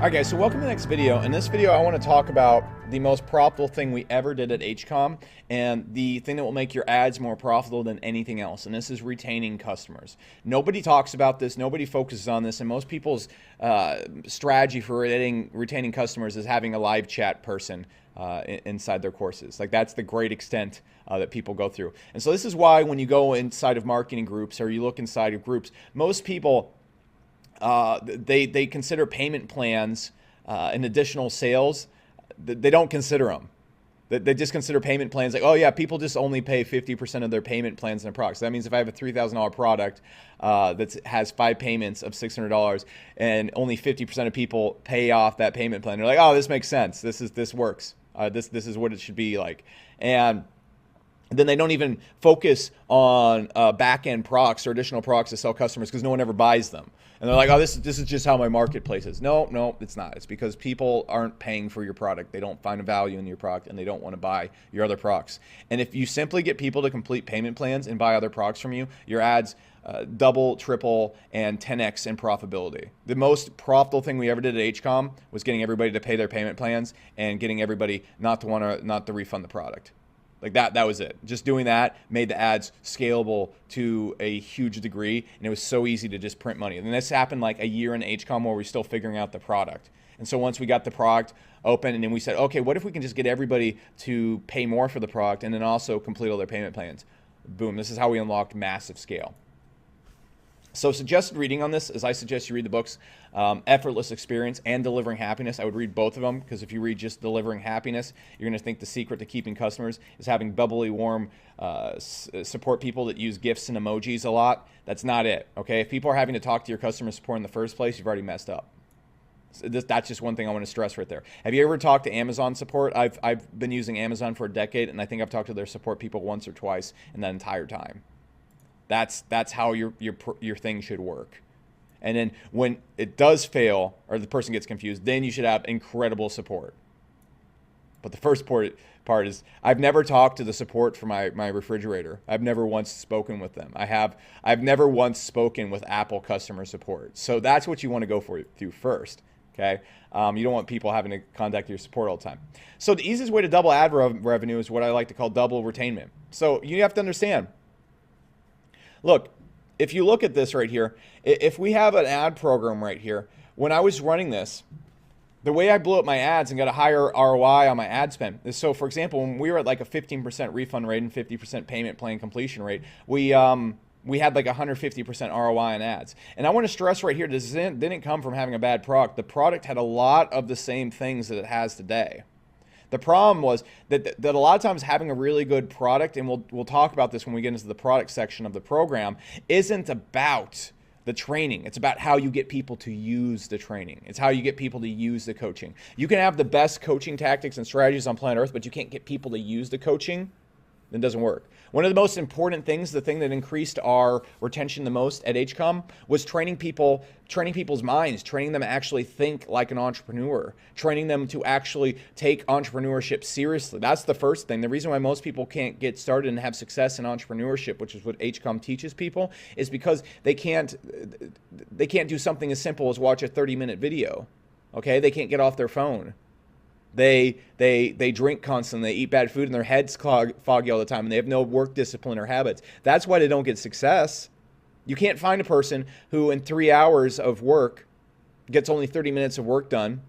Alright guys, so welcome to the next video. In this video I want to talk about the most profitable thing we ever did at HCOM and the thing that will make your ads more profitable than anything else, and this is retaining customers. Nobody talks about this, nobody focuses on this, and most people's strategy for retaining customers is having a live chat person inside their courses. Like, that's the great extent that people go through. And so this is why when you go inside of marketing groups or you look inside of groups, most people they consider payment plans and additional sales. They don't consider them. They just consider payment plans like, oh yeah, people just only pay 50% of their payment plans in a product. So that means if I have a $3,000 product that has 5 payments of $600 and only 50% of people pay off that payment plan, they're like, oh, this makes sense. This works. This is what it should be like. And then they don't even focus on back-end products or additional products to sell customers because no one ever buys them. And they're like, oh, this is just how my marketplace is. No, it's not. It's because people aren't paying for your product. They don't find a value in your product, and they don't want to buy your other products. And if you simply get people to complete payment plans and buy other products from you, your ads double, triple, and 10x in profitability. The most profitable thing we ever did at HCOM was getting everybody to pay their payment plans and getting everybody not to refund the product. Like that was it. Just doing that made the ads scalable to a huge degree, and it was so easy to just print money. And this happened like a year in HCOM where we're still figuring out the product. And so once we got the product open, and then we said, okay, what if we can just get everybody to pay more for the product and then also complete all their payment plans? Boom, this is how we unlocked massive scale. So suggested reading on this is I suggest you read the books Effortless Experience and Delivering Happiness. I would read both of them because if you read just Delivering Happiness, you're going to think the secret to keeping customers is having bubbly, warm support people that use GIFs and emojis a lot. That's not it, okay? If people are having to talk to your customer support in the first place, you've already messed up. So that's just one thing I want to stress right there. Have you ever talked to Amazon support? I've been using Amazon for a decade, and I think I've talked to their support people once or twice in that entire time. That's how your thing should work. And then when it does fail or the person gets confused, then you should have incredible support. But the first part is I've never talked to the support for my refrigerator. I've never once spoken with them. I've never once spoken with Apple customer support. So that's what you want to go through first. Okay, you don't want people having to contact your support all the time. So the easiest way to double ad revenue is what I like to call double retainment. So you have to understand. Look, if you look at this right here, if we have an ad program right here, when I was running this, the way I blew up my ads and got a higher ROI on my ad spend is, so for example, when we were at like a 15% refund rate and 50% payment plan completion rate, we had like 150% ROI on ads. And I want to stress right here, this didn't come from having a bad product. The product had a lot of the same things that it has today. The problem was that a lot of times having a really good product, and we'll talk about this when we get into the product section of the program, isn't about the training. It's about how you get people to use the training. It's how you get people to use the coaching. You can have the best coaching tactics and strategies on planet Earth, but you can't get people to use the coaching, then it doesn't work. One of the most important things, the thing that increased our retention the most at HCOM, was training people's minds, training them to actually think like an entrepreneur, training them to actually take entrepreneurship seriously. That's the first thing. The reason why most people can't get started and have success in entrepreneurship, which is what HCOM teaches people, is because they can't do something as simple as watch a 30-minute video. Okay? They can't get off their phone. They drink constantly, they eat bad food, and their head's foggy all the time, and they have no work discipline or habits. That's why they don't get success. You can't find a person who in 3 hours of work gets only 30 minutes of work done,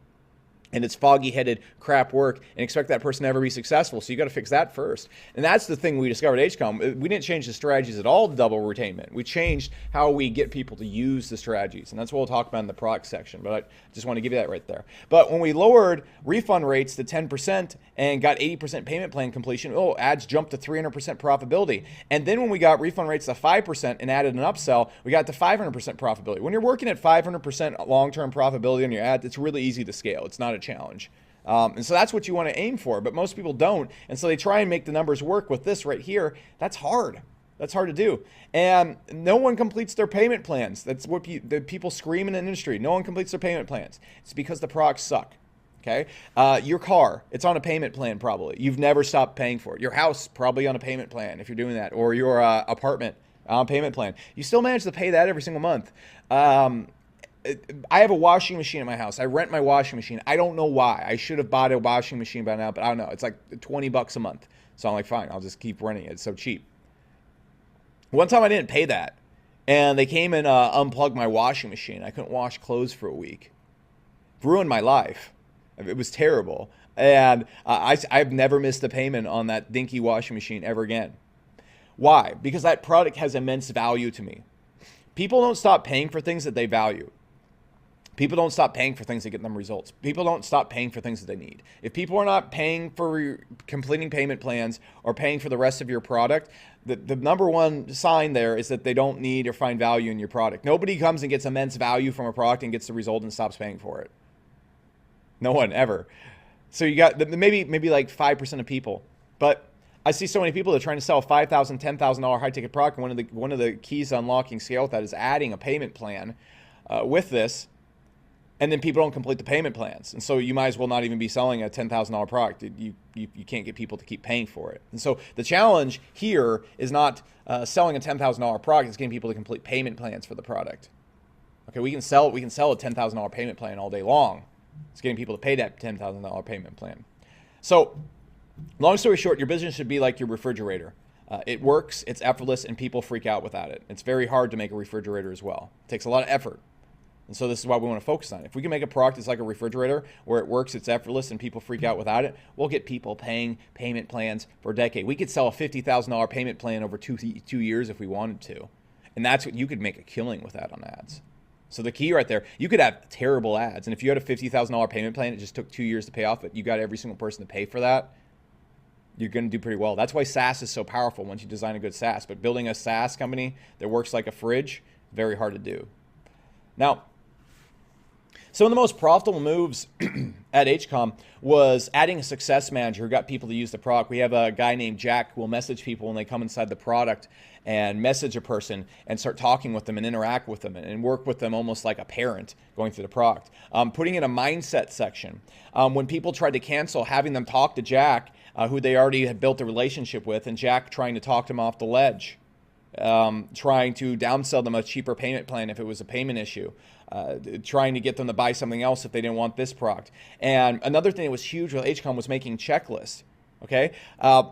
and it's foggy-headed crap work, and expect that person to ever be successful. So you got to fix that first. And that's the thing we discovered at HCOM. We didn't change the strategies at all to double retainment. We changed how we get people to use the strategies, and that's what we'll talk about in the product section, but I just want to give you that right there. But when we lowered refund rates to 10% and got 80% payment plan completion, ads jumped to 300% profitability. And then when we got refund rates to 5% and added an upsell, we got to 500% profitability. When you're working at 500% long-term profitability on your ads, it's really easy to scale. It's not a challenge. And so that's what you want to aim for, but most people don't. And so they try and make the numbers work with this right here. That's hard. That's hard to do. And no one completes their payment plans. That's what the people scream in the industry. No one completes their payment plans. It's because the products suck. Okay. Your car, it's on a payment plan probably. You've never stopped paying for it. Your house, probably on a payment plan if you're doing that, or your apartment on a payment plan. You still manage to pay that every single month. I have a washing machine at my house. I rent my washing machine. I don't know why. I should have bought a washing machine by now, but I don't know. It's like 20 bucks a month. So I'm like, fine, I'll just keep renting it. It's so cheap. One time I didn't pay that, and they came and unplugged my washing machine. I couldn't wash clothes for a week. Ruined my life. It was terrible. And I've never missed a payment on that dinky washing machine ever again. Why? Because that product has immense value to me. People don't stop paying for things that they value. People don't stop paying for things that get them results. People don't stop paying for things that they need. If people are not paying for completing payment plans or paying for the rest of your product, the number one sign there is that they don't need or find value in your product. Nobody comes and gets immense value from a product and gets the result and stops paying for it. No one ever. So you got maybe like 5% of people. But I see so many people that are trying to sell a $5,000, $10,000 high ticket product. And one of the keys to unlocking scale with that is adding a payment plan with this. And then people don't complete the payment plans. And so you might as well not even be selling a $10,000 product. You can't get people to keep paying for it. And so the challenge here is not selling a $10,000 product. It's getting people to complete payment plans for the product. Okay, we can sell a $10,000 payment plan all day long. It's getting people to pay that $10,000 payment plan. So long story short, your business should be like your refrigerator. It works, it's effortless, and people freak out without it. It's very hard to make a refrigerator as well. It takes a lot of effort. And so this is why we want to focus on it. If we can make a product that's like a refrigerator where it works, it's effortless, and people freak out without it, we'll get people paying payment plans for a decade. We could sell a $50,000 payment plan over 2 years if we wanted to. And that's what you could make a killing with that on ads. So the key right there, you could have terrible ads. And if you had a $50,000 payment plan, it just took 2 years to pay off, but you got every single person to pay for that, you're going to do pretty well. That's why SaaS is so powerful once you design a good SaaS. But building a SaaS company that works like a fridge, very hard to do. Now, some of the most profitable moves at HCOM was adding a success manager who got people to use the product. We have a guy named Jack who will message people when they come inside the product and message a person and start talking with them and interact with them and work with them almost like a parent going through the product. Putting in a mindset section. When people tried to cancel, having them talk to Jack, who they already had built a relationship with, and Jack trying to talk them off the ledge. Trying to downsell them a cheaper payment plan if it was a payment issue, trying to get them to buy something else if they didn't want this product. And another thing that was huge with HCOM was making checklists. Okay,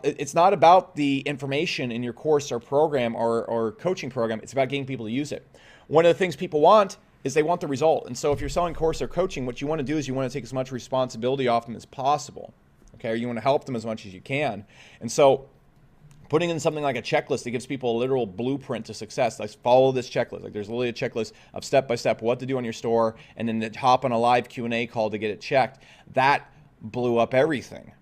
it's not about the information in your course or program or coaching program. It's about getting people to use it. One of the things people want is they want the result. And so if you're selling course or coaching, what you want to do is you want to take as much responsibility off them as possible. Okay, or you want to help them as much as you can. And so putting in something like a checklist that gives people a literal blueprint to success. Like follow this checklist. Like there's literally a checklist of step-by-step what to do on your store, and then to hop on a live Q&A call to get it checked. That blew up everything.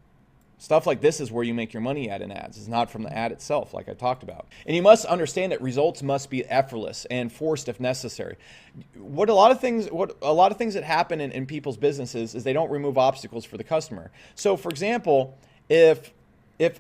Stuff like this is where you make your money at in ads. It's not from the ad itself, like I talked about. And you must understand that results must be effortless and forced if necessary. What a lot of things that happen in people's businesses is they don't remove obstacles for the customer. So for example, if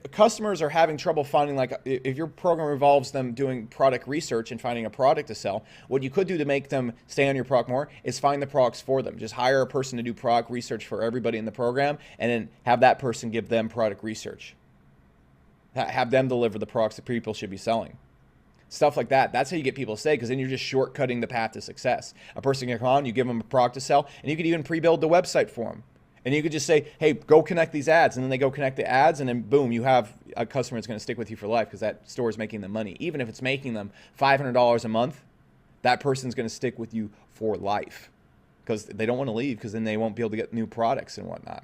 customers are having trouble finding, like if your program involves them doing product research and finding a product to sell, what you could do to make them stay on your product more is find the products for them. Just hire a person to do product research for everybody in the program and then have that person give them product research. Have them deliver the products that people should be selling. Stuff like that. That's how you get people to stay, because then you're just shortcutting the path to success. A person can come on, you give them a product to sell, and you could even pre-build the website for them. And you could just say, hey, go connect these ads. And then they go connect the ads, and then boom, you have a customer that's going to stick with you for life because that store is making them money. Even if it's making them $500 a month, that person's going to stick with you for life because they don't want to leave, because then they won't be able to get new products and whatnot.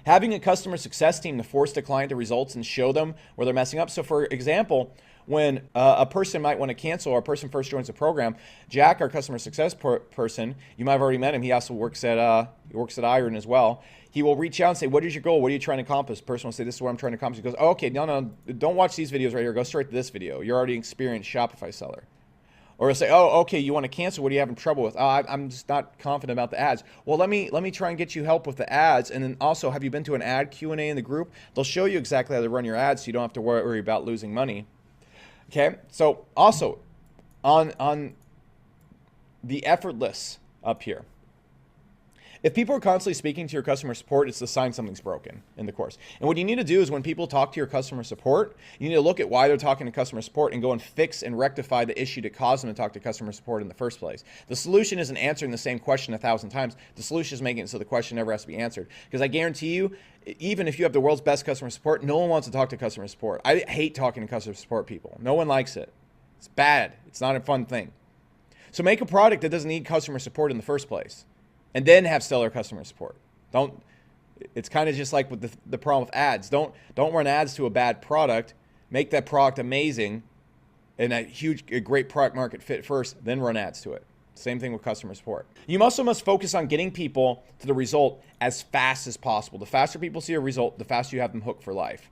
Having a customer success team to force the client to results and show them where they're messing up. So for example, when a person might want to cancel, or a person first joins the program, Jack, our customer success person, you might have already met him. He also works at Iron as well. He will reach out and say, what is your goal? What are you trying to accomplish? The person will say, this is what I'm trying to accomplish. He goes, oh, okay, no, don't watch these videos right here. Go straight to this video. You're already an experienced Shopify seller. Or he'll say, oh, okay, you want to cancel. What are you having trouble with? Oh, I'm just not confident about the ads. Well, let me try and get you help with the ads. And then also, have you been to an ad Q&A in the group? They'll show you exactly how to run your ads so you don't have to worry about losing money. Okay, so also on the effortless up here If people are constantly speaking to your customer support, it's the sign something's broken in the course. And what you need to do is when people talk to your customer support, you need to look at why they're talking to customer support and go and fix and rectify the issue that caused them to talk to customer support in the first place. The solution isn't answering the same question 1,000 times. The solution is making it so the question never has to be answered. Because I guarantee you, even if you have the world's best customer support, no one wants to talk to customer support. I hate talking to customer support people. No one likes it. It's bad. It's not a fun thing. So make a product that doesn't need customer support in the first place, and then have stellar customer support. It's kind of just like with the problem with ads. Don't run ads to a bad product. Make that product amazing and a great product market fit first, then run ads to it. Same thing with customer support. You also must focus on getting people to the result as fast as possible. The faster people see a result, the faster you have them hooked for life.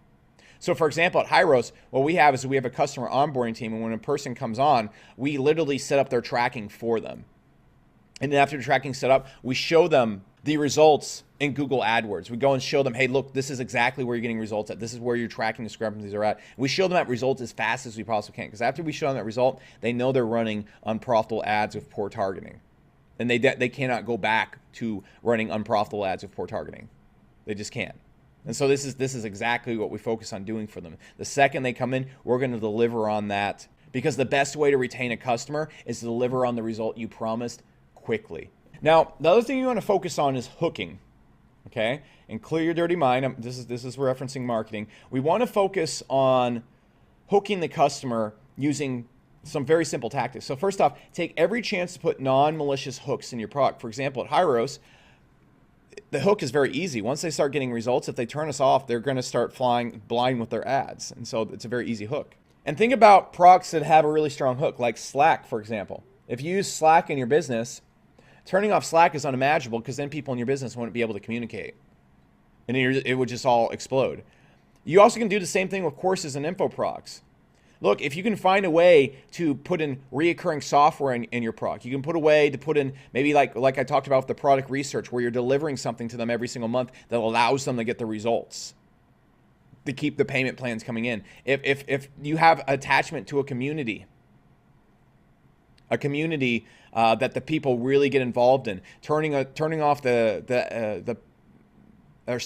So for example, at Hyros, what we have is we have a customer onboarding team, and when a person comes on, we literally set up their tracking for them. And then after the tracking set up, we show them the results in Google AdWords. We go and show them, hey, look, this is exactly where you're getting results at. This is where your tracking discrepancies are at. We show them that result as fast as we possibly can, because after we show them that result, they know they're running unprofitable ads with poor targeting. And they cannot go back to running unprofitable ads with poor targeting. They just can't. And so this is exactly what we focus on doing for them. The second they come in, we're going to deliver on that, because the best way to retain a customer is to deliver on the result you promised quickly. Now, the other thing you want to focus on is hooking, okay? And clear your dirty mind. This is referencing marketing. We want to focus on hooking the customer using some very simple tactics. So first off, take every chance to put non-malicious hooks in your product. For example, at Hyros, the hook is very easy. Once they start getting results, if they turn us off, they're going to start flying blind with their ads. And so it's a very easy hook. And think about products that have a really strong hook, like Slack, for example. If you use Slack in your business, turning off Slack is unimaginable, because then people in your business wouldn't be able to communicate. And it would just all explode. You also can do the same thing with courses and info products. Look, if you can find a way to put in reoccurring software in your product, you can put a way to put in maybe like I talked about with the product research, where you're delivering something to them every single month that allows them to get the results, to keep the payment plans coming in. If you have attachment to a community that the people really get involved in, turning off or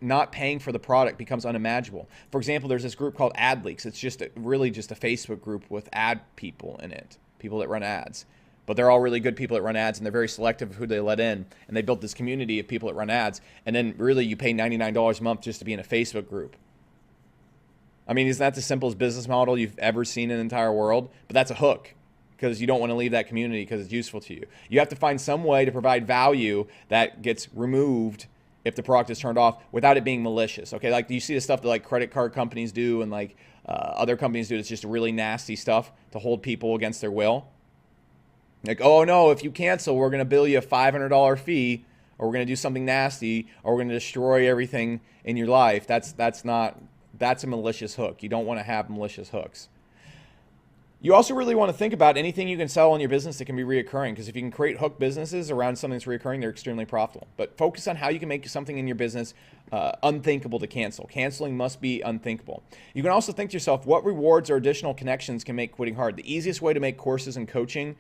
not paying for the product becomes unimaginable. For example, there's this group called Ad Leaks. It's really just a Facebook group with ad people in it, people that run ads. But they're all really good people that run ads, and they're very selective of who they let in. And they built this community of people that run ads. And then really you pay $99 a month just to be in a Facebook group. I mean, isn't that the simplest business model you've ever seen in the entire world? But that's a hook, because you don't want to leave that community because it's useful to you. You have to find some way to provide value that gets removed if the product is turned off without it being malicious. Okay, like you see the stuff that like credit card companies do and like other companies do. It's just really nasty stuff to hold people against their will. Like, oh no, if you cancel, we're going to bill you a $500 fee, or we're going to do something nasty, or we're going to destroy everything in your life. That's a malicious hook. You don't want to have malicious hooks. You also really want to think about anything you can sell in your business that can be reoccurring, because if you can create hook businesses around something that's reoccurring, they're extremely profitable. But focus on how you can make something in your business unthinkable to cancel. Canceling must be unthinkable. You can also think to yourself, what rewards or additional connections can make quitting hard? The easiest way to make courses and coaching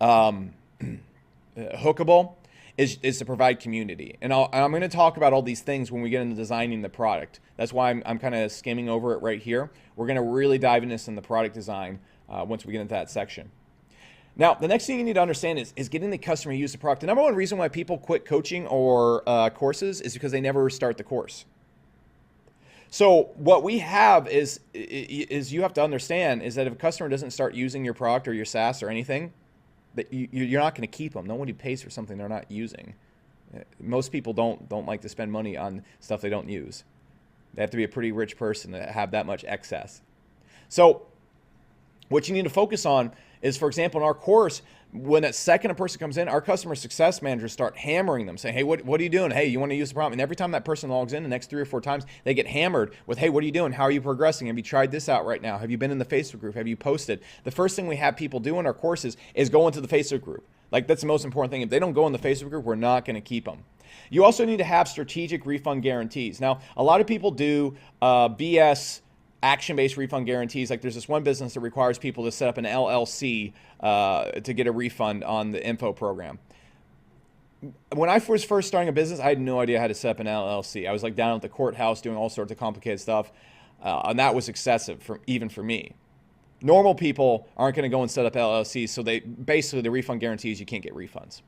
hookable is to provide community. And I'm going to talk about all these things when we get into designing the product. That's why I'm kind of skimming over it right here. We're going to really dive into this in the product design once we get into that section. Now, the next thing you need to understand is getting the customer to use the product. The number one reason why people quit coaching or courses is because they never start the course. So what we have is you have to understand is that if a customer doesn't start using your product or your SaaS or anything, that you're not going to keep them. Nobody pays for something they're not using. Most people don't like to spend money on stuff they don't use. They have to be a pretty rich person to have that much excess. So what you need to focus on is, for example, in our course, when that second a person comes in, our customer success managers start hammering them, saying, hey, what are you doing? Hey, you want to use the problem? And every time that person logs in, the next 3 or 4 times, they get hammered with, hey, what are you doing? How are you progressing? Have you tried this out right now? Have you been in the Facebook group? Have you posted? The first thing we have people do in our courses is go into the Facebook group. Like, that's the most important thing. If they don't go in the Facebook group, we're not going to keep them. You also need to have strategic refund guarantees. Now, a lot of people do BS action-based refund guarantees. Like, there's this one business that requires people to set up an LLC to get a refund on the info program. when I was first starting a business, I had no idea how to set up an LLC. I was like down at the courthouse doing all sorts of complicated stuff, and that was excessive even for me. Normal people aren't going to go and set up LLCs, so basically the refund guarantees you can't get refunds.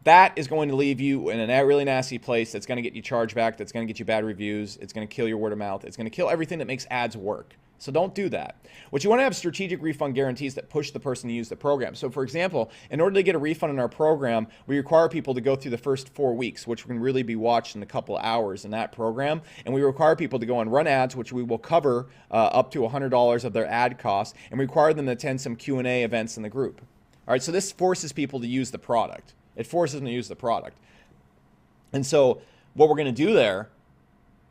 That is going to leave you in a really nasty place. That's going to get you chargeback. That's going to get you bad reviews. It's going to kill your word of mouth. It's going to kill everything that makes ads work. So don't do that. What you want to have strategic refund guarantees that push the person to use the program. So for example, in order to get a refund in our program, we require people to go through the first 4 weeks, which can really be watched in a couple of hours in that program. And we require people to go and run ads, which we will cover up to $100 of their ad costs, and require them to attend some Q&A events in the group. All right, so this forces people to use the product. It forces them to use the product. And so what we're going to do there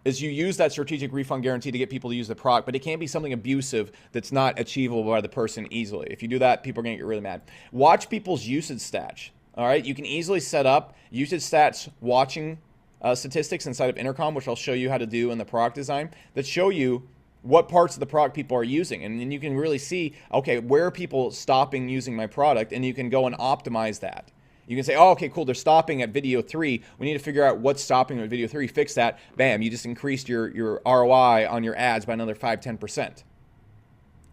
is you use that strategic refund guarantee to get people to use the product, but it can't be something abusive that's not achievable by the person easily. If you do that, people are going to get really mad. Watch people's usage stats. All right, you can easily set up usage stats watching statistics inside of Intercom, which I'll show you how to do in the product design, that show you what parts of the product people are using. And then you can really see, okay, where are people stopping using my product, and you can go and optimize that. You can say, oh, okay, cool, they're stopping at video 3. We need to figure out what's stopping at video 3. Fix that. Bam, you just increased your ROI on your ads by another 5-10%.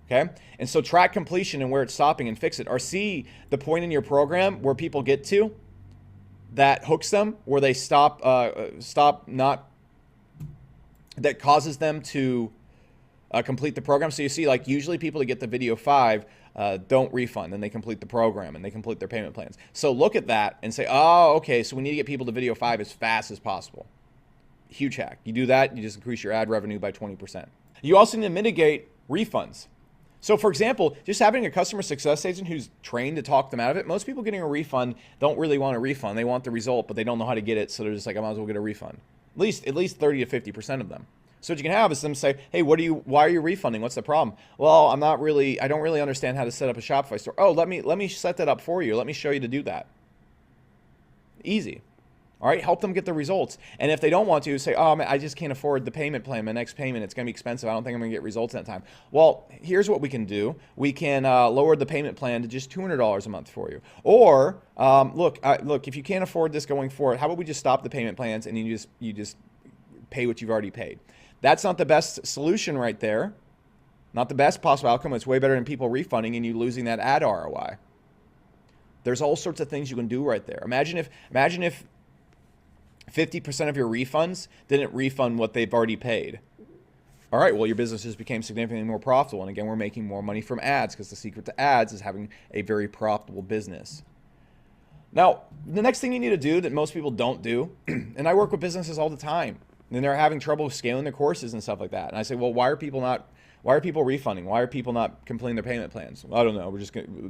Okay? And so track completion and where it's stopping and fix it. Or see the point in your program where people get to that hooks them, where they stop not, that causes them to complete the program. So you see, like, usually people that get the video 5 don't refund, and they complete the program and they complete their payment plans. So look at that and say, oh, okay, so we need to get people to video 5 as fast as possible. Huge hack. You do that, you just increase your ad revenue by 20%. You also need to mitigate refunds. So for example, just having a customer success agent who's trained to talk them out of it. Most people getting a refund don't really want a refund. They want the result, but they don't know how to get it. So they're just like, I might as well get a refund. At least 30 to 50% of them. So what you can have is them say, hey, why are you refunding? What's the problem? Well, I don't really understand how to set up a Shopify store. Oh, let me set that up for you. Let me show you to do that. Easy. All right, help them get the results. And if they don't want to, say, oh, man, I just can't afford the payment plan. My next payment, it's going to be expensive. I don't think I'm going to get results in that time. Well, here's what we can do. We can lower the payment plan to just $200 a month for you. Or look, if you can't afford this going forward, how about we just stop the payment plans and you just pay what you've already paid? That's not the best solution right there. Not the best possible outcome. It's way better than people refunding and you losing that ad ROI. There's all sorts of things you can do right there. Imagine if 50% of your refunds didn't refund what they've already paid. All right, well, your business just became significantly more profitable. And again, we're making more money from ads, because the secret to ads is having a very profitable business. Now, the next thing you need to do that most people don't do, and I work with businesses all the time, and they're having trouble scaling their courses and stuff like that. And I say, well, why are people refunding? Why are people not completing their payment plans? Well, I don't know.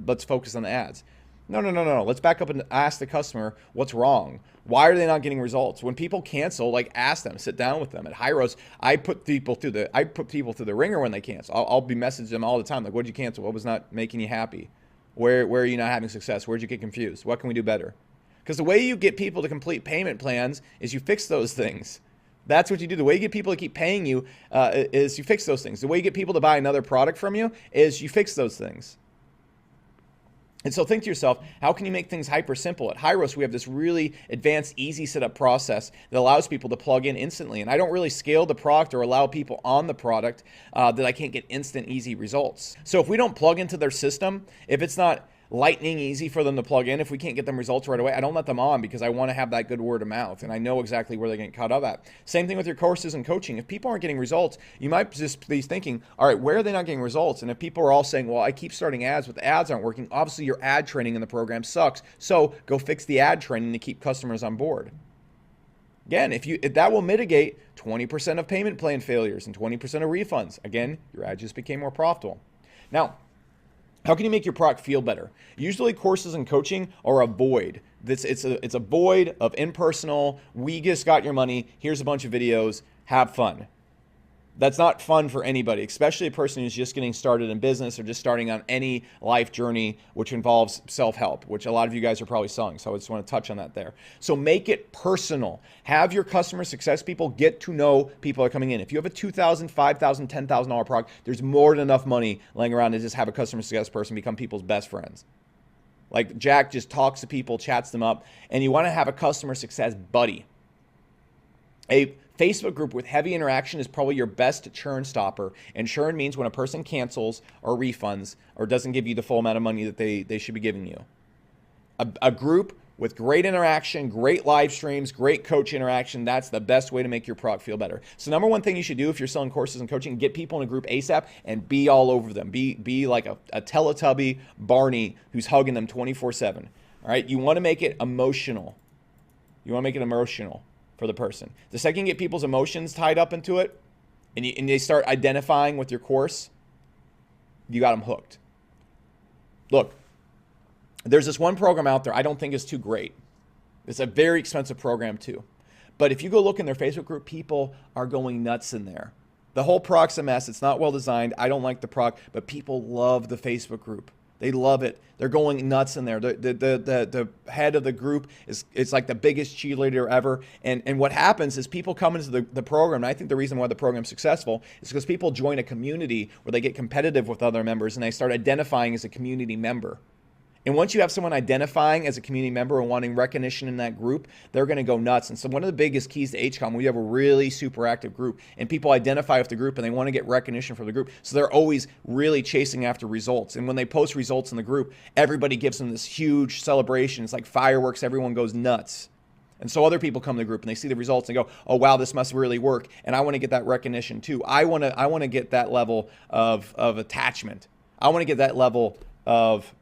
Let's focus on the ads. No. Let's back up and ask the customer what's wrong. Why are they not getting results? When people cancel, like, ask them, sit down with them. At Hyros, I put people through the ringer when they cancel. I'll be messaging them all the time, like, what did you cancel? What was not making you happy? Where are you not having success? Where'd you get confused? What can we do better? Because the way you get people to complete payment plans is you fix those things. That's what you do. The way you get people to keep paying you is you fix those things. The way you get people to buy another product from you is you fix those things. And so think to yourself, how can you make things hyper simple? At Hyros, we have this really advanced, easy setup process that allows people to plug in instantly. And I don't really scale the product or allow people on the product that I can't get instant, easy results. So if we don't plug into their system, if it's not lightning easy for them to plug in, if we can't get them results right away, I don't let them on, because I want to have that good word of mouth, and I know exactly where they're getting caught up at. Same thing with your courses and coaching. If people aren't getting results, you might just be thinking, all right, where are they not getting results? And if people are all saying, well, I keep starting ads, but the ads aren't working, obviously your ad training in the program sucks, so go fix the ad training to keep customers on board. Again, if that will mitigate 20% of payment plan failures and 20% of refunds. Again, your ad just became more profitable. Now, how can you make your product feel better? Usually courses and coaching are a void. It's a void of impersonal, we just got your money, here's a bunch of videos, have fun. That's not fun for anybody, especially a person who's just getting started in business or just starting on any life journey which involves self-help, which a lot of you guys are probably selling. So I just want to touch on that there. So make it personal. Have your customer success people get to know people are coming in. If you have a $2,000, $5,000, $10,000 product, there's more than enough money laying around to just have a customer success person become people's best friends. Like Jack just talks to people, chats them up, and you want to have a customer success buddy. A Facebook group with heavy interaction is probably your best churn stopper. And churn means when a person cancels or refunds or doesn't give you the full amount of money that they should be giving you. A group with great interaction, great live streams, great coach interaction, that's the best way to make your product feel better. So number one thing you should do if you're selling courses and coaching, get people in a group ASAP and be all over them. Be like a Teletubby Barney who's hugging them 24/7. All right, you want to make it emotional. You want to make it emotional for the person. The second you get people's emotions tied up into it and they start identifying with your course, you got them hooked. Look, there's this one program out there I don't think is too great. It's a very expensive program too. But if you go look in their Facebook group, people are going nuts in there. The whole product's a mess. It's not well designed. I don't like the product, but people love the Facebook group. They love it. They're going nuts in there. The head of the group is like the biggest cheerleader ever. And what happens is people come into the program. And I think the reason why the program's successful is because people join a community where they get competitive with other members and they start identifying as a community member. And once you have someone identifying as a community member and wanting recognition in that group, they're going to go nuts. And so one of the biggest keys to HCOM, we have a really super active group and people identify with the group and they want to get recognition from the group. So they're always really chasing after results. And when they post results in the group, everybody gives them this huge celebration. It's like fireworks. Everyone goes nuts. And so other people come to the group and they see the results and go, oh, wow, this must really work. And I want to get that recognition too. I want to get that level of attachment. I want to get that level of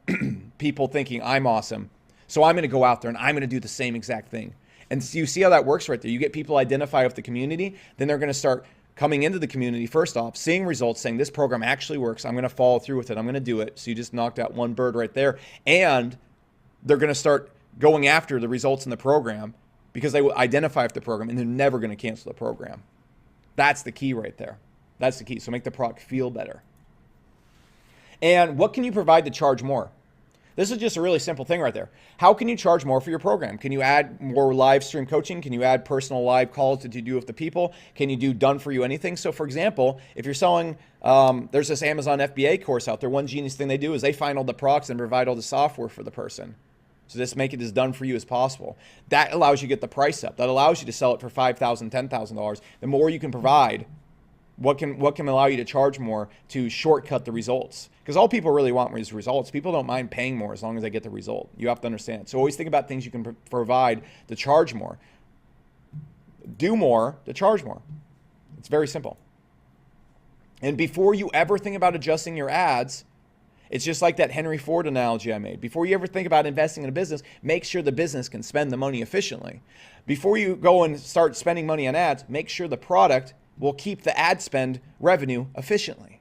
people thinking I'm awesome. So I'm going to go out there and I'm going to do the same exact thing. And so you see how that works right there. You get people identify with the community, then they're going to start coming into the community first off, seeing results, saying this program actually works. I'm going to follow through with it. I'm going to do it. So you just knocked out one bird right there. And they're going to start going after the results in the program because they will identify with the program and they're never going to cancel the program. That's the key right there. That's the key. So make the product feel better. And what can you provide to charge more? This is just a really simple thing right there. How can you charge more for your program? Can you add more live stream coaching? Can you add personal live calls that you do with the people? Can you do done for you anything? So for example, if you're selling, there's this Amazon FBA course out there. One genius thing they do is they find all the products and provide all the software for the person. So just make it as done for you as possible. That allows you to get the price up. That allows you to sell it for $5,000, $10,000. The more you can provide, what can allow you to charge more to shortcut the results? Because all people really want is results. People don't mind paying more as long as they get the result. You have to understand. So always think about things you can provide to charge more. Do more to charge more. It's very simple. And before you ever think about adjusting your ads, it's just like that Henry Ford analogy I made. Before you ever think about investing in a business, make sure the business can spend the money efficiently. Before you go and start spending money on ads, make sure the product will keep the ad spend revenue efficiently.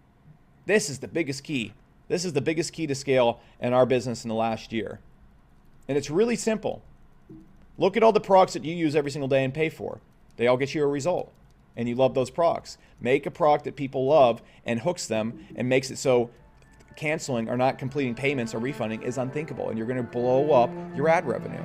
This is the biggest key. This is the biggest key to scale in our business in the last year. And it's really simple. Look at all the products that you use every single day and pay for. They all get you a result. And you love those products. Make a product that people love and hooks them and makes it so canceling or not completing payments or refunding is unthinkable. And you're going to blow up your ad revenue.